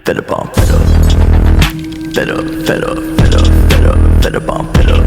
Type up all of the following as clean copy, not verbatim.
Fed up on fed up. Fed up, fed up, fed up, fed up, fed up on fed up.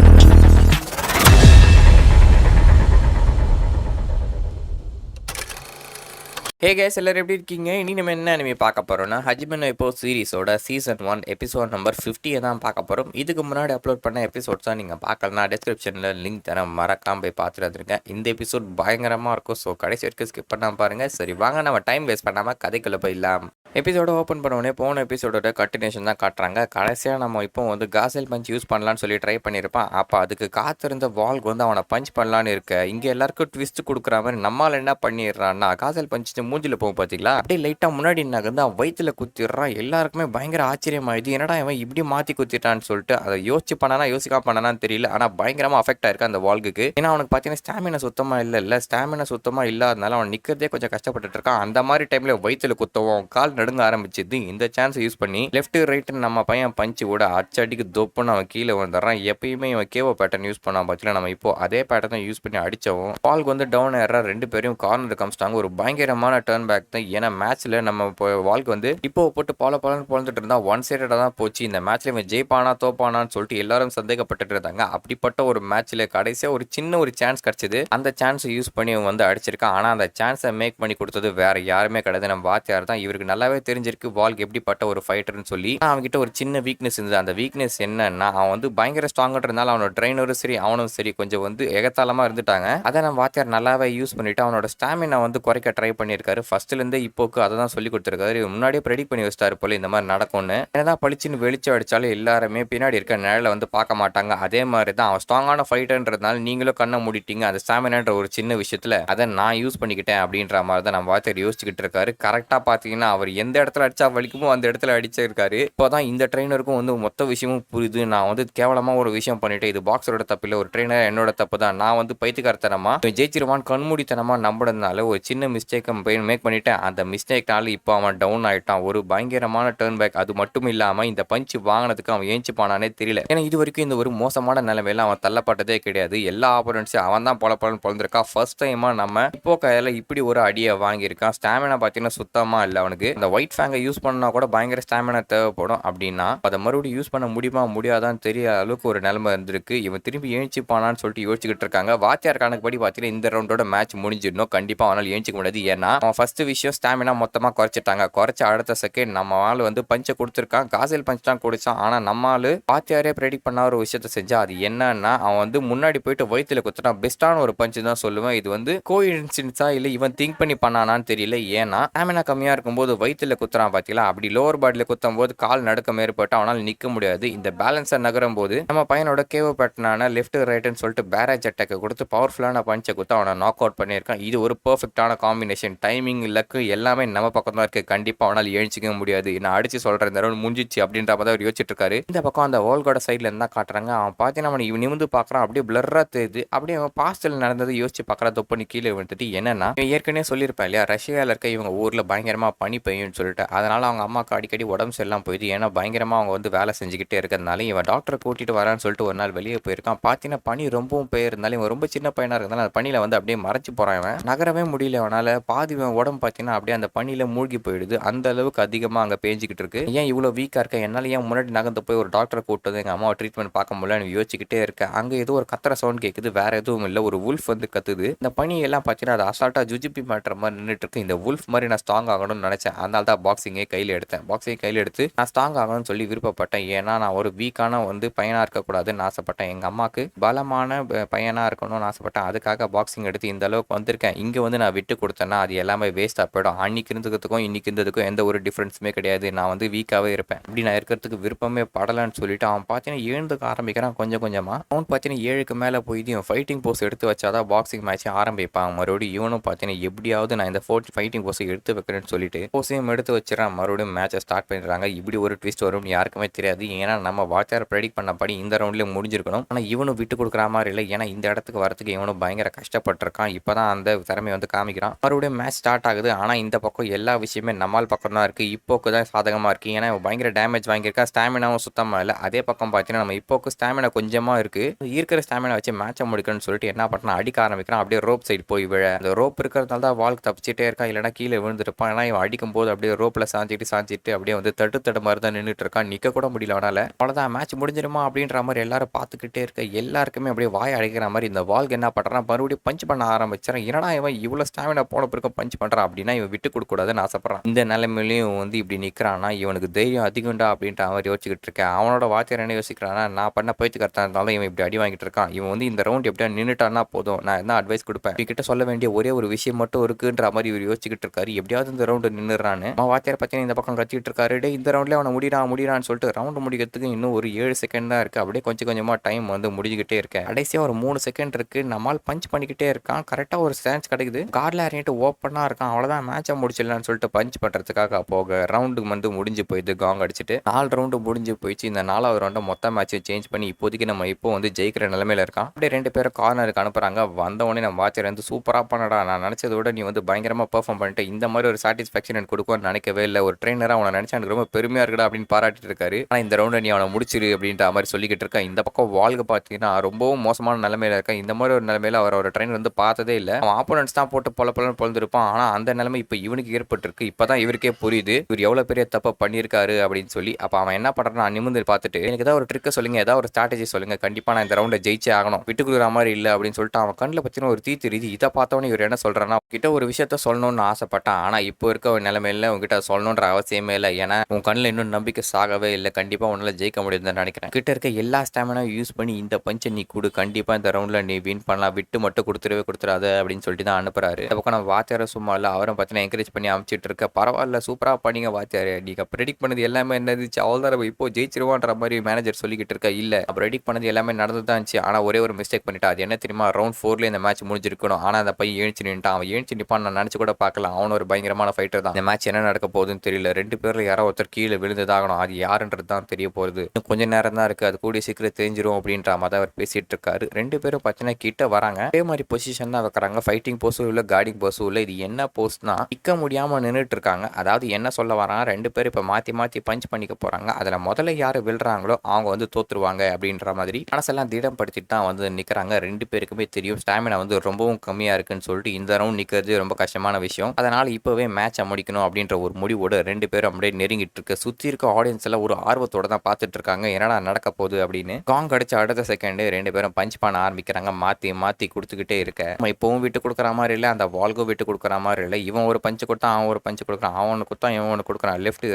Hey case எல்லாரும் எப்படி இருக்கீங்க? இனி நம்ம என்ன anime பார்க்க போகிறோம்னா ஹஜிமே நோ இப்போ சீரிஸோட சீசன் 1 எபிசோட் நம்பர் 50 தான் பார்க்க போகிறோம். இதுக்கு முன்னாடி அப்லோட் பண்ண எபிசோட்ஸ் தான் நீங்கள் பார்க்கலனா டிஸ்கிரிப்ஷனில் லிங்க் தரேன், மறக்காம போய் பார்த்துட்டு வந்துருக்கேன். இந்த எபிசோட் பயங்கரமாக இருக்கும். ஸோ கடைசி வரைக்கும் ஸ்கிப் பண்ணாமல் பாருங்கள். சரி வாங்க நம்ம டைம் வேஸ்ட் பண்ணாமல் கதைக்குள்ளே போயிடலாம். எபிசோட ஓப்பன் பண்ணோடனே போன எபிசோடோட கண்டினியூஷன் தான் காட்டுறாங்க. கடைசியாக நம்ம இப்போ வந்து காசல் பஞ்ச் யூஸ் பண்ணலான்னு சொல்லி ட்ரை பண்ணியிருப்பான். அப்போ அதுக்கு காத்திருந்த வால்க்கு வந்து அவனை பஞ்ச் பண்ணலான்னு இருக்க இங்கே எல்லாருக்கும் ட்விஸ்ட் கொடுக்குற மாதிரி நம்மளால் என்ன பண்ணிடுறான்னா காசல் பஞ்ச் மூஞ்சில் போகும் பார்த்தீங்களா, அப்படியே லைட்டாக முன்னாடி நகர்ந்து அவன் வயிற்றுல குத்திடுறான். எல்லாருக்குமே பயங்கர ஆச்சரியமாயிடுது. என்னடா இவன் இப்படி மாற்றி குத்திட்டான்னு சொல்லிட்டு அதை யோசிச்சு பண்ணனா யோசிக்கா பண்ணனான்னு தெரியல. ஆனால் பயங்கரமாக அஃபெக்ட் ஆயிருக்கு அந்த வால்க்கு. ஏன்னா அவனுக்கு பார்த்தீங்கன்னா ஸ்டாமினா சுத்தமாக இல்லை ஸ்டாமினா சுத்தமாக இல்லாதனால அவன் நிற்கிறதே கொஞ்சம் கஷ்டப்பட்டு இருக்கான். அந்த மாதிரி டைமில் வயிற்றுல குத்தவும் கால் நடுங்க ஆரம்பிச்சது. இந்த சான்ஸை யூஸ் பண்ணி லெஃப்ட் ரைட் நம்ம பையன் பஞ்சு கூட அச்சடிக்கு தொப்புன்னு அவன் கீழே வந்துடுறான். எப்பயுமே இவன் கேவோ பேட்டர்ன் யூஸ் பண்ணா பார்த்தீங்கன்னா நம்ம இப்போ அதே பேட்டர்ன் யூஸ் பண்ணி அடிச்சவும் பால்க்கு வந்து டவுன் ஏற ரெண்டு பேரும் கார்னர் காமிச்சிட்டாங்க. ஒரு பயங்கரமான டர்ன் பேக் தான். ஏன்னா மேட்ச்ல நம்ம வால்க்கு வந்து இப்போ போட்டு பாலன்னு பொழுதுட்டு இருந்தா ஒன் சைடடா தான் போச்சு. இந்த மேட்ச்ல இவன் ஜெயிப்பானா தோப்பானான்னு சொல்லிட்டு எல்லாரும் சந்தேகப்பட்டு இருந்தாங்க. அப்படிப்பட்ட ஒரு மேட்ச்ல கடைசியா ஒரு சின்ன ஒரு சான்ஸ் கிடைச்சது. அந்த சான்ஸை யூஸ் பண்ணி இவன் வந்து அடிச்சிருக்கான். ஆனா அந்த சான்ஸை மேக் பண்ணி கொடுத்தது வேற யாருமே கிடையாது, நம்ம வாத்தியார் தான். இவருக்கு நல்லாவே தெரிஞ்சிருக்கு வால்க்கு எப்படிப்பட்ட ஒரு ஃபைட்டர்னு சொல்லி. அவன்கிட்ட ஒரு சின்ன வீக்னஸ் இருந்தது. அந்த வீக்னஸ் என்னன்னா அவன் வந்து பயங்கர ஸ்ட்ராங்கா இருந்தாலும் அவனோட ட்ரைனரும் சரி அவனும் சரி கொஞ்சம் வந்து எகத்தாளமா இருந்துட்டாங்க. அதை நம்ம வாத்தியார் நல்லாவே யூஸ் பண்ணிட்டு அவனோட ஸ்டாமினா வந்து குறைக்க ட்ரை பண்ணியிருக்காரு. ஃபர்ஸ்ட்ல இருந்தே இப்போக்கு அதை தான் சொல்லி கொடுத்துருக்காரு. முன்னாடியே ப்ரெடிக்ட் பண்ணி வச்சிட்டாரு போல இந்த மாதிரி நடக்கும்னு. என்னதான் பளிச்சுன்னு வெளிச்சம் அடிச்சாலும் எல்லாருமே பின்னாடி இருக்க நிழல வந்து பார்க்க மாட்டாங்க. அதே மாதிரி தான் அவன் ஸ்ட்ராங்கான ஃபைட்டர்ன்றதுனால நீங்களும் கண்ணை மூடிட்டீங்க அந்த ஸ்டாமினான்ற ஒரு சின்ன விஷயத்துல அதை நான் யூஸ் பண்ணிக்கிட்டேன் அப்படின்ற மாதிரி தான் நம்ம வாத்தியார் யோசிச்சுக்கிட்டு இருக்காரு. கரெக்டா பாத்தீங்கன்னா அவர் எந்த இடத்துல அடிச்சா வலிக்குமோ அந்த இடத்துல அடிச்சிருக்காரு. இப்போதான் இந்த ட்ரெயினருக்கும் வந்து மொத்த விஷயமும் புரியுது. நான் வந்து கேவலமா ஒரு விஷயம் பண்ணிட்டேன், இது பாக்ஸரோட தப்பு இல்லை, ஒரு ட்ரெயினர் என்னோட தப்பு தான். நான் வந்து பைத்தியக்காரத்தனமா ஜெயிச்சிருவான் கண்மூடித்தனமா நம்பினதுனால ஒரு சின்ன மிஸ்டேக் மேக் பண்ணிட்டேன். அந்த மிஸ்டேக்னால இப்போ அவன் டவுன் ஆயிட்டான். ஒரு பயங்கரமான டர்ன் பேக். அது மட்டும் இல்லாம இந்த பஞ்ச் வாங்கினதுக்கு அவன் ஏஞ்சி போனானே தெரியல. ஏன்னா இது வரைக்கும் இந்த ஒரு மோசமான நிலைமையில அவன் தள்ளப்பட்டதே கிடையாது. எல்லா ஆப்போனன்ட்ஸும் அவன் தான் பொழந்திருக்கான். ஃபர்ஸ்ட் டைமா நம்ம இப்போ கையில இப்படி ஒரு அடியை வாங்கியிருக்கான். ஸ்டாமினா பார்த்தீங்கன்னா சுத்தமா இல்லை அவனுக்கு. இந்த ஒயிட் ஃபேங்கை யூஸ் பண்ணா கூட பயங்கர ஸ்டாமினா தேவைப்படும். அப்படின்னா அதை மறுபடியும் யூஸ் பண்ண முடியுமா முடியாதான்னு தெரிய அளவுக்கு ஒரு நிலைமை இருந்திருக்கு. இவன் திரும்பி ஏஞ்சிப்பானான்னு சொல்லிட்டு யோசிச்சுக்கிட்டு இருக்காங்க. வாத்தியார் கணக்குப்படி பார்த்தீங்கன்னா இந்த ரவுண்டோட மேட்ச் முடிஞ்சிடணும். கண்டிப்பா அவனால் ஏஞ்சிக்க முடியாது. ஏன்னா அவன் ஃபர்ஸ்ட் விஷயம் ஸ்டாமினா மொத்தமா குறைச்சிட்டாங்க. குறைச்ச அடுத்த செகண்ட் நம்ம ஆள் வந்து பஞ்சை கொடுத்துருக்கான். காசல் பஞ்ச் தான் குடிச்சான். ஆனா நம்ம ஆளு வாத்தியாரே ப்ரெடிக்ட் பண்ண ஒரு விஷயத்த செஞ்சா அது என்னன்னா அவன் வந்து முன்னாடி போயிட்டு வயிற்றுல குத்துட்டான். பெஸ்டான ஒரு பஞ்சு தான் சொல்லுவேன். இது வந்து கோஇன்சிடென்ஸா இல்லை இவன் திங்க் பண்ணி பண்ணானான்னு தெரியல. ஏன்னா ஸ்டாமினா கம்மியா இருக்கும்போது வயிற்றுல குத்துறான் பார்த்தீங்களா, அப்படி லோவர் பாடியில் குத்தும் போது கால் நடுக்கம் ஏற்பட்டு அவனால் நிற்க முடியாது. இந்த பேலன்ஸை நகரும் போது நம்ம பையனோட கேவோ பேட்டர்னான லெஃப்ட் ரைட்னு சொல்லிட்டு பேரேஜ் அட்டாக்கை கொடுத்து பவர்ஃபுல்லான பஞ்சை கொடுத்து அவனை நாக் அவுட் பண்ணியிருக்கான். இது ஒரு பெர்ஃபெக்டான காம்பினேஷன். டைமிங் லக்கு எல்லாமே நம்ம பக்கம் தான் இருக்கு. கண்டிப்பா அவனால் எழுச்சிக்க முடியாது. நான் அடிச்சு சொல்றேன் இந்த ரவுண்ட் முடிஞ்சிச்சு அப்படின்ற மாதிரி அவர் யோசிச்சுட்டு இருக்காரு. இந்த பக்கம் அந்த வேர்ல்டோட சைட்ல இருந்தா காட்டுறாங்க. அவன் பார்த்தீங்கன்னா அவன் நிமிந்து பார்க்கறான். அப்படியே பிளர்ரா தெரியுது. அப்படியே அவன் பாஸ்டல் நடந்தது யோசிச்சு பார்க்கறா. தொப்பனி கீழே விழுந்துட்டு என்னன்னா ஏற்கனவே சொல்லியிருப்பேன் இல்லையா, ரஷ்யாவில் இருக்க இவங்க ஊர்ல பயங்கரமா பனி பெய்யும்னு சொல்லிட்டு. அதனால அவங்க அம்மாவுக்கு அடிக்கடி உடம்பு சரியில்லாம போயிடுது. ஏன்னா பயங்கரமா அவங்க வந்து வேலை செஞ்சுக்கிட்டே இருக்கிறதுனால இவன் டாக்டரை கூட்டிட்டு வரான்னு சொல்லிட்டு ஒரு நாள் வெளியே போயிருக்கான். பார்த்தீங்கன்னா பனி ரொம்பவும் பெய்யிருந்தாலும் இவன் ரொம்ப சின்ன பையனா இருந்தாலும் அந்த பனியில வந்து அப்படியே மறைச்சு போறான். இவன் நகரவே முடியல. அவனால பாதி உடம்பு பார்த்தீங்கன்னா அப்படியே அந்த பனியில மூழ்கி போயிடுது. அந்த அளவுக்கு அதிகமா அங்க பேஞ்சிக்கிட்டு இருக்கு. ஏன் இவ்வளவு வீக்கா இருக்க, என்னால ஏன் முன்னாடி நகர்ந்து போய் ஒரு டாக்டரை கூப்பிட்டு வந்து எங்க அம்மாவை ட்ரீட்மெண்ட் பார்க்க முடியல யோசிச்சுக்கிட்டே இருக்கேன். அங்க ஏதோ ஒரு கத்துற சவுண்ட் கேட்குது. வேற எதுவும் இல்லை, ஒரு உல்ஃப் வந்து கத்துது. இந்த பனி எல்லாம் பார்த்தீங்கன்னா அது அசால்ட்டா ஜுஜிபி மாட்டுற மாதிரி நின்றுட்டு இருக்கு. இந்த உல்ஃப் மாதிரி நான் ஸ்ட்ராங் ஆகணும்னு நினைச்சேன். அதனால தான் பாக்ஸிங்கே கையில் எடுத்தேன். பாக்ஸிங் கையில் எடுத்து நான் ஸ்ட்ராங் ஆகணும்னு சொல்லி விருப்பப்பட்டேன். ஏன்னா நான் ஒரு வீக்கான வந்து பையனா இருக்கக்கூடாதுன்னு ஆசைப்பட்டேன். எங்க அம்மாவுக்கு பலமான பையனா இருக்கணும்னு ஆசைப்பட்டேன். அதுக்காக பாக்ஸிங் எடுத்து இந்த அளவுக்கு வந்திருக்கேன். இங்க வந்து நான் விட்டு கொடுத்தேன்னா அது எல்லாமே வேஸ்டா போயிடும். அன்னைக்கு இருந்ததுக்கும் இன்னைக்கு இருந்ததுக்கும் எந்த ஒரு டிஃபரன்ஸுமே கிடையாது. நான் வந்து வீக்காவே இருப்பேன். அப்படி நான் இருக்கிறதுக்கு விருப்பமே படலன்னு சொல்லிட்டு அவன் பார்த்தீங்கன்னா எழுந்துக்க ஆரம்பிக்கிறான். கொஞ்சம் கொஞ்சமா அவன் பார்த்தீங்கன்னா 7க்கு மேலே போய் ஃபைட்டிங் போஸ் எடுத்து வச்சாதான் பாக்ஸிங் மேட்ச் ஆரம்பிப்பான். மறுபடியும் இவனும் பார்த்தீங்கன்னா எப்படியாவது நான் இந்த ஃபைட்டிங் போஸை எடுத்து வைக்கிறேன்னு சொல்லிட்டு போஸையும் எடுத்து வச்சிடறான். மறுபடியும் மேட்சை ஸ்டார்ட் பண்ணிடுறாங்க. இப்படி ஒரு ட்விஸ்ட் வரும்னு யாருக்குமே தெரியாது. ஏன்னா நம்ம வாத்தியார் ப்ரெடிக்ட் பண்ணபடி இந்த ரவுண்ட்லேயே முடிஞ்சிருக்கணும். ஆனால் இவனும் விட்டு கொடுக்குற மாதிரி இல்லை. ஏன்னா இந்த இடத்துக்கு வரத்துக்கு இவனும் பயங்கர கஷ்டப்பட்டிருக்கான். இப்போதான் அந்த திறமையை வந்து காமிக்கிறான். மறுபடியும் மேட்ச் ஸ்டார்ட் ஆகுது. ஆனால் இந்த பக்கம் எல்லா விஷயமே நம்மால் பக்கம் தான் இருக்குது. இப்போக்கு தான் சாதகமாக இருக்குது. ஏன்னா பயங்கர டேமேஜ் வாங்கியிருக்கா, ஸ்டாமினாவும் சுத்தமாக இல்லை. அதே பக்கம் பார்த்தீங்கன்னா நம்ம இப்போக்கு ஸ்டாமினா கொஞ்சமாக இருக்குது. இருக்கிற ஸ்டாமினா வச்சு மேட்சை முடிக்கணும்னு சொல்லிட்டு என்ன பண்ணா அடிக்க ஆரம்பிக்கிறான். அப்படியே ரோப் சைடு போய் விழ, அந்த ரோப் இருக்கிறதுனால தான் வால் தப்பிச்சிட்டே இருக்கான், இல்லைனா கீழே விழுந்துருப்பான். ஏன்னா இவன் அடிக்கும் போது அப்படியே ரோப்பில் சாஞ்சிட்டு அப்படியே வந்து தட்டு மாதிரி தான் நின்றுட்டு இருக்கான். நிற்க கூட முடியல அவனால. அவ்வளோதான் மேட்ச் முடிஞ்சிருமா அப்படின்ற மாதிரி எல்லாரும் பார்த்துக்கிட்டே இருக்க. எல்லாருக்குமே அப்படியே வாய் அடைக்கிற மாதிரி இந்த வால்க்கு என்ன பண்ணுறான், மறுபடியும் பஞ்ச் பண்ண ஆரம்பிச்சான். என்னடா இவன் இவ்வளோ ஸ்டாமினா போன பிறகு பஞ்ச் பண்ணுறான் அப்படின்னா இவன் விட்டு கொடுக்கூடாதுன்னு ஆசைப்படுறான். இந்த நிலைமையிலையும் வந்து இப்படி நிற்கிறான்னா இவனுக்கு தைரியம் அதிகம்டா அப்படின்ற மாதிரி யோசிச்சுக்கிட்டு இருக்கேன். அவனோட வாத்தியார் என்ன யோசிக்கிறான்னா, நான் பண்ண பயிற்சிக்கர்த்தா இருந்தாலும் இவன் இப்படி அடி வாங்கிட்டு இருக்கான். இவன் வந்து இந்த ரவுண்ட் எப்படியா நின்றுட்டான்னா போதும், நான் என்ன அட்வைஸ் கொடுப்பேன், இவங்கிட்ட சொல்ல வேண்டிய ஒரே ஒரு விஷயம் மட்டும் இருக்குன்ற மாதிரி இவர் யோசிச்சுக்கிட்டு இருக்காரு. எப்படியாவது இந்த ரவுண்டு நின்றுறான்னு வாத்தியார் பார்த்தீங்கன்னா இந்த பக்கம் கத்திட்டு இருக்காரு. டே இந்த ரவுண்ட்லேயே அவனை முடிடான்னு சொல்லிட்டு ரவுண்டு முடிக்கிறதுக்கு இன்னும் ஒரு 7 செகண்ட் தான் இருக்குது. அப்படியே கொஞ்சம் கொஞ்சமாக டைம் வந்து முடிஞ்சுக்கிட்டே இருக்கேன். கடைசியாக ஒரு 3 செகண்ட் இருக்குது. நம்மால் பஞ்ச் பண்ணிக்கிட்டே இருக்கான். கரெக்டாக ஒரு சான்ஸ் கிடைக்குது. கார்டில் இறங்கிட்டு ஓப்பனாக இருக்கான். அவ்வளோதான் மேட்சை முடிச்சிடலான்னு சொல்லிட்டு பஞ்ச் பண்ணுறதுக்காக போக ரவுண்டு வந்து முடிஞ்சு போயிடுது. காங் அடிச்சுட்டு 4 ரவுண்டு முடிஞ்சு போயிடுச்சு. இந்த 4வது ரவுண்டை மொத்த மேட்சை சேஞ்ச் பண்ணி இப்போதைக்கு நம்ம இப்போ வந்து ஜெயிக்கிற நிலைமையில இருக்கான். அப்படியே 2 பேரும் கார்னருக்கு அனுப்புறாங்க. வந்தவொடனே நம்ம வாட்சர் வந்து சூப்பராக பண்ணடா, நான் நினச்சதை விட நீ வந்து பயங்கரமாக பெர்ஃபார்ம் பண்ணிட்டு இந்த மாதிரி ஒரு சாட்டிஸ்ஃபேக்ஷன் எனக்கு கொடுக்கும்னு நினைக்கவே இல்லை. ஒரு ட்ரெயினராக அவனை நினச்சா எனக்கு ரொம்ப பெருமையாக இருக்குடா அப்படின்னு பாராட்டிட்டு இருக்காரு. ஆனால் இந்த ரவுண்டை நீ அவனை முடிச்சிரு அப்படின்ற மாதிரி சொல்லிக்கிட்டு இருக்கேன். இந்த பக்கம் வாழ்க்கை பார்த்தீங்கன்னா ரொம்பவும் மோசமான நிலைமையில இருக்கேன். இந்த மாதிரி ஒரு நிலைமையில அவர் ட்ரெயின் வந்து பார்த்ததே இல்லை. அவன் ஆப்போனன்ட்ஸ் தான் போட்டு பொலன்னு பொழுதுருப்பான். ஆனால் அந்த நிலைமை இப்போ இவனுக்கு ஏற்பட்டிருக்கு. இப்போ தான் இவருக்கே புரியுது இவர் எவ்வளோ பெரிய தப்பை பண்ணியிருக்காரு அப்படின்னு சொல்லி. அப்போ அவன் என்ன பண்ணுறான், நிமிர்ந்து பார்த்துட்டு எனக்கு ஏதாவது ஒரு ட்ரிக்கை சொல்லுங்க, ஏதாவது ஒரு ஸ்ட்ராட்டஜி சொல்லுங்க, கண்டிப்பாக நான் இந்த ரவுண்டை ஜெயிச்சே ஆகணும், விட்டு கொடுக்குற மாதிரி இல்லை அப்படின்னு சொல்லிட்டு அவன் கண்ணில் பார்த்தீங்கன்னா ஒரு தீ. இதை பார்த்தவனே இவர் என்ன சொல்றான்னா, கிட்ட ஒரு விஷயத்த சொல்லணும்னு ஆசைப்பட்டான். ஆனால் இப்போ இருக்க ஒரு நிலைமையில உங்ககிட்ட சொல்லணுன்ற அவசியமே இல்லை. ஏன்னா உன் கண்ணில் இன்னும் நம்பிக்கை சாகவே இல்லை. கண்டிப்பாக உன்னால ஜெயிக்க முடியுதுன்னு நினைக்கிறேன். கிட்ட இருக்க எல்லா ஸ்டாமினா யூஸ் பண்ணி இந்த பஞ்சை நீ கொடு, கண்டிப்பாக இந்த ரவுண்டில் நீ வின் பண்ணலாம், விட்டு மட்டும் கொடுத்துடாத அப்படின்னு சொல்லிட்டு தான் அனுப்புறாரு. இந்த பக்கம் நம்ம வாத்தியார சும்மா இல்லை, அவரும் பார்த்தீங்கன்னா என்கரேஜ் பண்ணி அமைச்சிட்டு இருக்க. பரவாயில்ல, சூப்பராக பண்ணிங்க வாத்தியார், நீங்க ப்ரெடிக்ட் பண்ணது எல்லாமே என்னதுச்சு, அவ்வளோதான் இப்போ ஜெயிச்சிருவான்ற மாதிரி மேனேஜர் சொல்லிக்கிட்டு இருக்க. இல்லை ப்ரெடிக்ட் பண்ணது எல்லாமே நடந்து தான் இருந்துச்சு. ஆனால் ஒரே ஒரு மிஸ்டேக் பண்ணிட்டா. அது என்ன தெரியுமா, ரவுண்ட் 4 இந்த மேட்ச் முடிஞ்சிருக்கணும். ஆனால் அந்த பையன் எழுச்சி நின்ட்டான். அவன் எழுச்சி நிப்பான் நான் நினச்சி கூட பார்க்கலாம். அவன் ஒரு பயங்கரமான ஃபைட்டர் தான். இந்த மேட்ச் என்ன நடக்க போகுதுன்னு தெரியல. 2 பேரில் யாரோ ஒருத்தர் கீழே விழுந்ததாகணும். அது யாருன்றது தான் தெரிய போகுது. இன்னும் கொஞ்சம் நேரம் தான் இருக்குது, அது கூடிய சீக்கிரம் தெரிஞ்சிரும் அப்படின்ற மாதிரி அவர் பேசிட்டு இருக்காரு. 2 பேரும் பார்த்தீங்கன்னா கிட்ட வராங்க. அதே மாதிரி பொசிஷன் தான் வைக்கிறாங்க. ஃபைட்டிங் போஸும் இல்லை, கார்டிங் போஸும் இல்லை. இது என்ன போஸ்ட்னா நிற்க முடியாமல் நின்றுட்டு இருக்காங்க. அதாவது என்ன சொல்ல வராங்க, 2 பேரும் இப்போ மாற்றி பஞ்ச் பண்ணிக்க போகிறாங்க. அதில் முதல்ல யார் விழுறாங்களோ அவங்க வந்து தோத்துருவாங்க அப்படின்ற மாதிரி மனசெல்லாம் திடப்படுத்திட்டு தான் வந்து நிற்கிறாங்க. 2 பேருக்குமே தெரியும் ஸ்டாமினா வந்து ரொம்பவும் கம்மியாக இருக்குன்னு சொல்லிட்டு இந்த ரவுண்ட் நிற்கிறது ரொம்ப கஷ்டமான விஷயம். அதனால் இப்போவே மேட்சை முடிக்கணும் அப்படின்ற ஒரு முடிவோடு 2 பேரும் அப்படியே நெருங்கிட்டு இருக்கு. சுற்றி இருக்க ஆடியன்ஸ் எல்லாம் ஒரு ஆர்வத்தோட தான் பார்த்துட்டு இருக்காங்க, என்னடா நடக்க போகுது அப்படின்னு. காங் அடிச்ச அடுத்த செகண்ட் 2 பேரும் பஞ்ச் பண்ண ஆரம்பிக்கிறாங்க. மாற்றி கொடுத்துக்கிட்டே இருக்க. நம்ம இப்போவும் விட்டு கொடுக்குற மாதிரி இல்லை, அந்த வால்கும் விட்டு கொடுக்குற மாதிரி இல்லை. இவன் ஒரு பஞ்சு கொடுத்தா அவன் ஒரு பஞ்சு கொடுக்குறான், அவன் கொடுத்தா இவன் ஒன்று கொடுக்குறான். லெஃப்ட்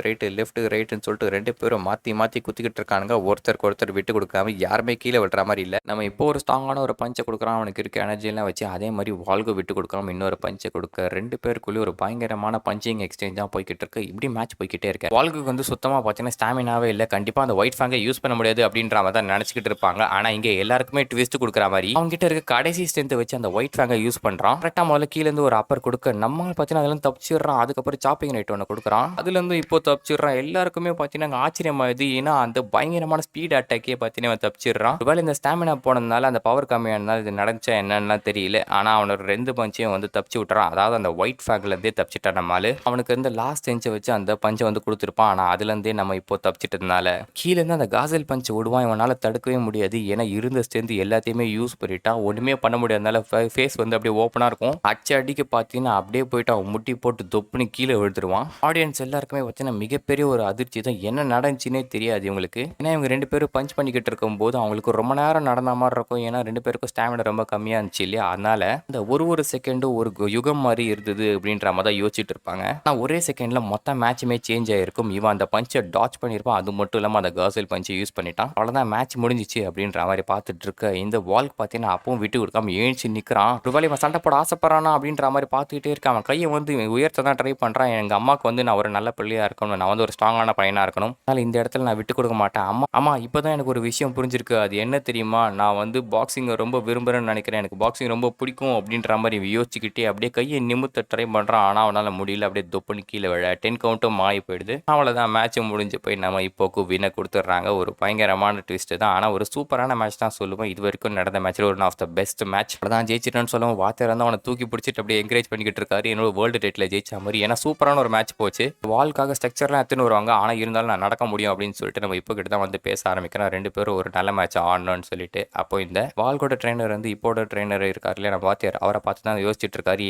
ரைட்டுன்னு சொல்லிட்டு 2 பேரும் மாற்றி குத்திக்கிட்டு இருக்கானுங்க. ஒருத்தருக்கு ஒருத்தர் விட்டு கொடுக்காம யாருமே கீழே விடுற மாதிரி இல்லை. நம்ம இப்போ ஒரு ஸ்ட்ராங்கான ஒரு பஞ்சை கொடுக்குறான், அவனுக்கு இருக்க எனர்ஜியெல்லாம் வச்சு அதே மாதிரி வால்கும் விட்டு கொடுக்காம இன்னொரு பஞ்சை கொடுக்க 2 பேருக்குள்ளே ஒரு பயங்கரமான பஞ்சிங் எக்ஸ்சேஞ்ச் தான் போய்கிட்டு இருக்கு. இப்படி மேட்ச் போய்கிட்டே இருக்கு. வால்குக்கு வந்து சுத்தமாக பார்த்தீங்கன்னா ஸ்டாமினாவே இல்லை. கண்டிப்பாக அந்த ஒயிட் ஃபேங்கை யூஸ் பண்ண முடியாது அப்படின்ற மாதிரி தான் நினச்சிக்கிட்டு இருப்பாங்க. ஆனால் இங்கே எல்லாருக்குமே ட்விஸ்ட் கொடுக்குற மாதிரி அவங்க கிட்ட இருக்க கடைசி ஸ்ட்ரென்த்தை வச்சு அந்த ஒயிட் ஃபேங்கை யூஸ் பண்ணுறான். கரெக்டாக முதல்ல கீழேருந்து ஒரு அப்பர் கொடுக்க நம்ம பார்த்தீங்கன்னா அதெல்லாம் தப்பிச்சிடுறான். அதுக்கப்புறம் சாப்பிங் ரைட் ஒன்று கொடுக்குறான், அதுலேருந்து இப்போ தப்பிச்சிடுறான். எல்லாருக்குமே பார்த்தீங்கன்னா ஆச்சரியமாகுது. ஏன்னா அந்த பயங்கரமான ஸ்பீட் அட்டாக்கே பார்த்தீங்கன்னா தப்பிச்சிடுறான். ஒருவேளை இந்த ஸ்டாமினா போனதுனால அந்த பவர் கம்மியானதுனால இது நடந்துச்சா என்னன்னா தெரியல. ஆனால் அவனோட 2 பஞ்சையும் வந்து தப்பிச்சு விட்டுறான். அதாவது அந்த ஒயிட் ஃபேக்லேருந்தே தப்பிச்சிட்டான் நம்மளால. அவனுக்கு இருந்த லாஸ்ட் செஞ்சை வச்சு அந்த பஞ்சை வந்து கொடுத்துருப்பான். ஆனால் அதுலேருந்தே நம்ம இப்போ தப்பிச்சிட்டதுனால கீழேருந்து அந்த காசல் பஞ்சு விடுவான். இவனால் தடுக்கவே முடியாது. ஏன்னா இருந்த ஸ்ட்ரென்த் எல்லாத்தையுமே யூஸ் பண்ணிட்டான். ஒன்றுமே பண்ண முடியாதனால ஃபேஸ் வந்து அப்படியே ஓப்பனாக இருக்கும். அடிக்க பார்த்தீங்கன்னா அப்படியே போயிட்டு அவன் முட்டி போட்டு தொப்புன்னு கீழே விழுந்துருவான். ஆடியன்ஸ் எல்லாருக்குமே பார்த்தீங்கன்னா மிகப்பெரிய ஒரு அதிர்ச்சி தான். என்ன நடந்துச்சுன்னே தெரியாது இவங்களுக்கு. ஏன்னா இவங்க 2 பேரும் பஞ்ச் பண்ணிக்கிட்டு இருக்கும்போது அவங்களுக்கு ரொம்ப நேரம் நடந்த மாதிரி இருக்கும். ஏன்னா 2 பேருக்கும் ஸ்டாமினா ரொம்ப கம்மியாக இருந்துச்சு இல்லையா. அதனால இந்த ஒரு செகண்டும் ஒரு யுகம் மாதிரி இருந்தது அப்படின்ற மாதிரி தான் யோசிச்சுட்டு இருப்பாங்க. ஆனால் ஒரே செகண்ட்ல மொத்த மேட்சுமே சேஞ்ச் ஆயிருக்கும். இவன் அந்த பஞ்சை டாச் பண்ணியிருப்பான். அது மட்டும் இல்லாமல் அந்த காசல் பஞ்சை யூஸ் பண்ணிட்டான். அவ்வளோதான் மேட்ச் முடிஞ்சிச்சு அப்படின்ற மாதிரி பார்த்துட்டு இருக்க. இந்த வால்க்கு பார்த்தீங்கன்னா அப்பவும் விட்டு கொடுக்காம ஏஞ்சி நிற்கிறான். ஒருவேளை இவன் சண்டை போட ஆசைப்படுறானா அப்படின்ற மாதிரி பார்த்துக்கிட்டே இருக்கான். அவன் கையை வந்து உயர்த்த தான் ட்ரை பண்ணுறான். எங்கள் அம்மாவுக்கு வந்து நான் ஒரு நல்ல பிள்ளையாக இருக்கணும், நான் வந்து ஒரு ஸ்ட்ராங்கான பையனாக இருக்கணும், அதனால் இந்த இடத்துல நான் விட்டு கொடுக்க மாட்டேன். அம்மா இப்போ தான் எனக்கு ஒரு விஷயம் புரிஞ்சிருக்கு. அது என்ன தெரியுமா, நான் வந்து பாக்ஸிங்கை ரொம்ப விரும்புகிறேன்னு நினைக்கிறேன், எனக்கு பாக்ஸிங் ரொம்ப பிடிக்கும் அப்படின்ற மாதிரி யோசிச்சுக்கிட்டே அப்படியே கையை நிமித்த ட்ரை பண்ணுறான். ஆனால் அவனால் முடியல. அப்படியே தொப்புன்னு கீழே விழ 10 கவுண்ட்டும் மாறி போயிடுது. அவ்வளோதான் மேட்ச் முடிஞ்சு போய் நம்ம இப்போக்கு வினை கொடுத்துட்றாங்க. ஒரு பயங்கரமான ட்விஸ்ட் தான். ஆனால் ஒரு சூப்பரான மேட்ச் தான் சொல்லுவேன். இது வரைக்கும் நடந்த மேட்ச்சில் ஒரு ஆஃப் த பெஸ்ட் மேட்ச். அதான் ஜெயிச்சிட்டேன்னு சொல்லுவோம். வாத்தியார் வந்து அவனை தூக்கி பிடிச்சிட்டு அப்படியே என்கரேஜ் பண்ணிக்கிட்டு யோசிச்சுட்டு இருக்காரு என்னோட வேர்ல்டு டைட்டில் ஜெயிச்ச மாதிரி. ஏன்னா சூப்பரான ஒரு மேட்ச் போச்சு. வால்காக ஸ்ட்ரக்சர்லாம் எடுத்துன்னு வருவாங்க. ஆனால் இருந்தாலும் நான் நடக்க முடியும் அப்படின்னு சொல்லிட்டு நம்ம இப்போ கிட்ட தான் வந்து பேச ஆரம்பிக்கிறோம். 2 பேரும் ஒரு நல்ல மேட்ச் ஆடணும்னு சொல்லிட்டு. அப்போ இந்த வால்கோட ட்ரெயினர் வந்து இப்போட ட்ரெயினர் இருக்காரு இல்லையா நம்ம வாத்தியார், அவரை பார்த்து தான் யோசிச்சுட்டு இருக்காரு.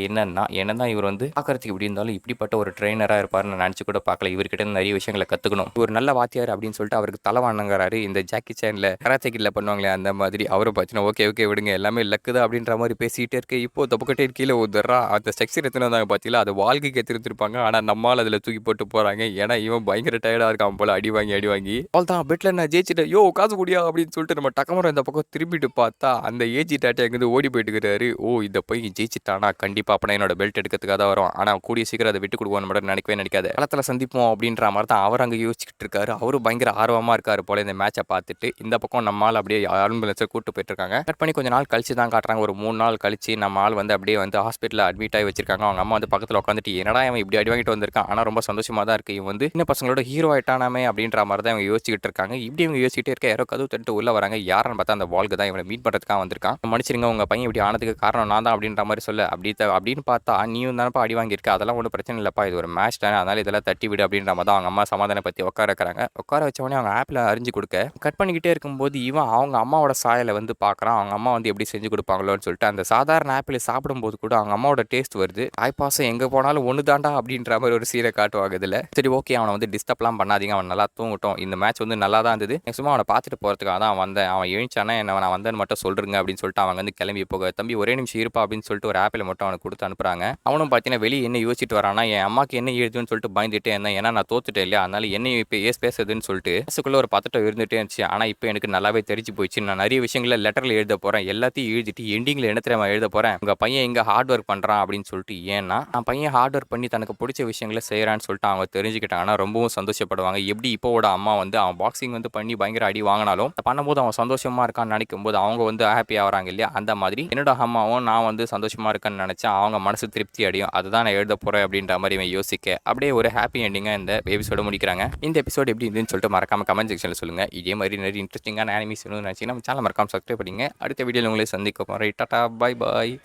என்னதான் இவர் வந்து பார்க்கறதுக்கு இப்படி இருந்தாலும் இப்படிப்பட்ட ஒரு ட்ரெயினராக இருப்பாருன்னு நினச்சி கூட பார்க்கல. இவர்கிட்ட நிறைய விஷயங்களை கற்றுக்கணும். ஒரு நல்ல வாத்தியார் அப்படின்னு சொல்லிட்டு அவருக்கு தலை வணங்குறாரு. இந்த ஜாக்கி சேனில் கராத்தே கிட்ல பண்ணுவாங்களே அந்த மாதிரி அவரை பார்த்தீங்கன்னா ஓகே விடுங்க எல்லாமே லக்குதா அப்படின்ற மாதிரி பேசிகிட்டே இருக்கு. இப்போ தப்புக்கட்டே கீழே ஊதுறா அந்த ஸ்ட்ரக்சர் எத்தனை வந்தாங்க பார்த்தீங்களா, அது வாழ்க்கைக்கு எடுத்துருப்பாங்க. ஆனால் நம்மால் அதில் தூக்கி போட்டு போகிறாங்க. ஏன்னா இவன் பயங்கர டயர்டாக இருக்கான் போல. அடி வாங்கி அவள் தான் பெட்டில் நான் ஜெயிச்சிட்டேன், யோ காசு முடியா அப்படின்னு சொல்லிட்டு நம்ம டக்கமரம் இந்த பக்கம் திரும்பிட்டு பார்த்தா அந்த ஏஜி டாட்டா எங்கேருந்து ஓடி போயிட்டு இருக்கிறாரு. இந்த போய் ஜெயிச்சிட்டானா கண்டிப்பாக அப்போ என்னோட பெல்ட் எடுக்கிறதுக்காக தான் வரும். ஆனால் கூடிய சீக்கிரம் அதை விட்டு கொடுவோன்னு மட்டும் நினைக்காது. களத்தில் சந்திப்போம் அப்படின்ற மாதிரி தான் அவர் அங்கே யோசிச்சுட்டு இருக்காரு. அவரும் பயங்கர ஆர்வமாக இருக்காரு போல இந்த மேட்சை பார்த்துட்டு. இந்த பக்கம் நம்ம ஆள் அப்படியே ஆம்புலன்ஸை கூட்டு போயிட்டு இருக்காங்க. கட் பண்ணி கொஞ்சம் நாள் கழிச்சு தான் காட்டுறாங்க. ஒரு 3 நாள் கழிச்சு நம்ம ஆள் வந்து அப்படியே வந்து ஹாஸ்பிட்டலில் அட்மிட் ஆகி வச்சிருக்காங்க. அவங்க அம்மா வந்து பக்கத்தில் உட்காந்துட்டு என்னடா இவன் இப்படி அடி வாங்கிட்டு வந்திருக்கான், ஆனால் ரொம்ப சந்தோஷமாக தான் இருக்குது. இவன் வந்து சின்ன பசங்களோட ஹீரோ ஆயிட்டானாமே அப்படின்ற மாதிரி தான் இவங்க யோசிச்சுட்டு இருக்காங்க. இப்படி இவங்க யோசிச்சுட்டே இருக்க யாரோ கதவு தட்டு உள்ள வராங்க. யாருன்னு பார்த்தா அந்த வால்க்கு தான் இவனை மீட் பண்ணுறதுக்காக வந்திருக்கான். மன்னிச்சிருங்க உங்கள் பையன் இப்படி ஆனதுக்கு காரணம் நான் தான் அப்படின்ற மாதிரி சொல்ல அப்படின்னு பார்த்தா நீயும் தானப்பா அடி வாங்கியிருக்க, அதெல்லாம் ஒன்றும் பிரச்சனை இல்லைப்பா, இது ஒரு மேட்ச் தானே, அதனால இதெல்லாம் தட்டி விடு அப்படின்ற மாதிரி தான் அவங்க அம்மா சமாதான பற்றி உட்கார வைக்கிறாங்க. உட்கார வச்சவொடனே அவங்க ஆப்பில் அரிஞ்சு கொடுக்க கட் பண்ணிக்கிட்டே இருக்கும்போது இவன் அவங்க அம்மாவோட சாயலை வந்து பார்க்குறான். அவங்க அம்மா வந்து எப்படி செஞ்சு கொடுப்பாங்களோன்னு சொல்லிட்டு அந்த சாதாரண ஆப்பிள் சாப்பிடும்போது கூட அவங்க அம்மாவோட டேஸ்ட் வருது. தாய்ப்பாசம் எங்கே போனாலும் ஒன்று தாண்டா அப்படின்ற மாதிரி ஒரு சீரை காட்டுவாங்க இதில். சரி ஓகே அவனை வந்து டிஸ்டர்ப்லாம் பண்ணாதீங்க, அவன் நல்லா தூங்கட்டும், இந்த மேட்ச் வந்து நல்லா தான் இருந்தது, சும்மா அவனை பார்த்துட்டு போகிறதுக்காக தான் வந்தேன், அவன் எழுந்தானா என்ன நான் வந்தேன்னு மட்டும் சொல்கிறேங்க அப்படின்னு சொல்லிட்டு அவங்க வந்து கிளம்பி போக தம்பி ஒரே நிமிஷம் இருப்பா அப்படின்னு சொல்லிட்டு ஒரு ஆப்பிள் மட்டும் அவனுக்கு கொடுத்து அனுப்புறாங்க. அவனும் பார்த்தீங்கன்னா வெளியே என்ன யோசிச்சுட்டு வரானா, என் அம்மாக்கு என்ன எழுதுன்னு சொல்லிட்டு பயந்துட்டே இருந்தேன், ஏன்னா நான் தோத்துட்டேன் இல்லையா, அதனால என்ன இப்போ பேசுறதுன்னு சொல்லிட்டு மனசுக்குள்ள ஒரு பதட்டம் இருந்துட்டே இருந்துச்சு. ஆனால் இப்போ எனக்கு நல்லாவே தெரிஞ்சு போயிடுச்சு. நான் நிறைய விஷயங்களை லெட்டரில் எழுத போகிறேன், எல்லாத்தையும் எழுதிட்டு எண்டிங்கில் என்ன தெரியாம எழுத போகிறேன், உங்கள் பையன் எங்கே ஹார்ட் ஒர்க் பண்ணுறான் அப்படின்னு சொல்லிட்டு. ஏன்னா நான் பையன் ஹார்ட் ஒர்க் பண்ணி தனக்கு பிடிச்ச விஷயங்களை செய்கிறான்னு சொல்லிட்டு அவங்க தெரிஞ்சுக்கிட்டாங்கன்னா ரொம்பவும் சந்தோஷப்படுவாங்க. எப்படி இப்போவோட அம்மா வந்து அவன் பாக்ஸிங் வந்து பண்ணி பயங்கர அடி வாங்கினாலும் பண்ணும்போது அவன் சந்தோஷமாக இருக்கான்னு நினைக்கும் போது அவங்க வந்து ஹாப்பி ஆகிறாங்க இல்லையா, அந்த மாதிரி என்னோட அம்மாவும் நான் வந்து சந்தோஷமாக இருக்கேன்னு நினச்சா அவங்க மனசு திருப்தி அடையும். அதுதான் நான் எழுத போகிறேன் அப்படின்ற மாதிரி இவன் யோசிக்க அப்படியே ஒரு ஹாப்பி எண்டிங்காக இந்த எபிசோட முடிக்கிறாங்க. இந்த எபிசோட் எப்படி இருந்துன்னு சொல்லிட்டு மறக்காம கமெண்ட் செக்ஷனில் சொல்லுங்கள். இதே மாதிரி நிறைய இன்ட்ரெஸ்டிங்கான அனிமேஷன் நினச்சிங்கன்னா நம்ம சேனல் மறக்காம சப்ஸ்கிரைப் பண்ணிங்க. அடுத்த வீடியோவில் உங்களை சந்திக்க போகிறேன். Tata bye bye.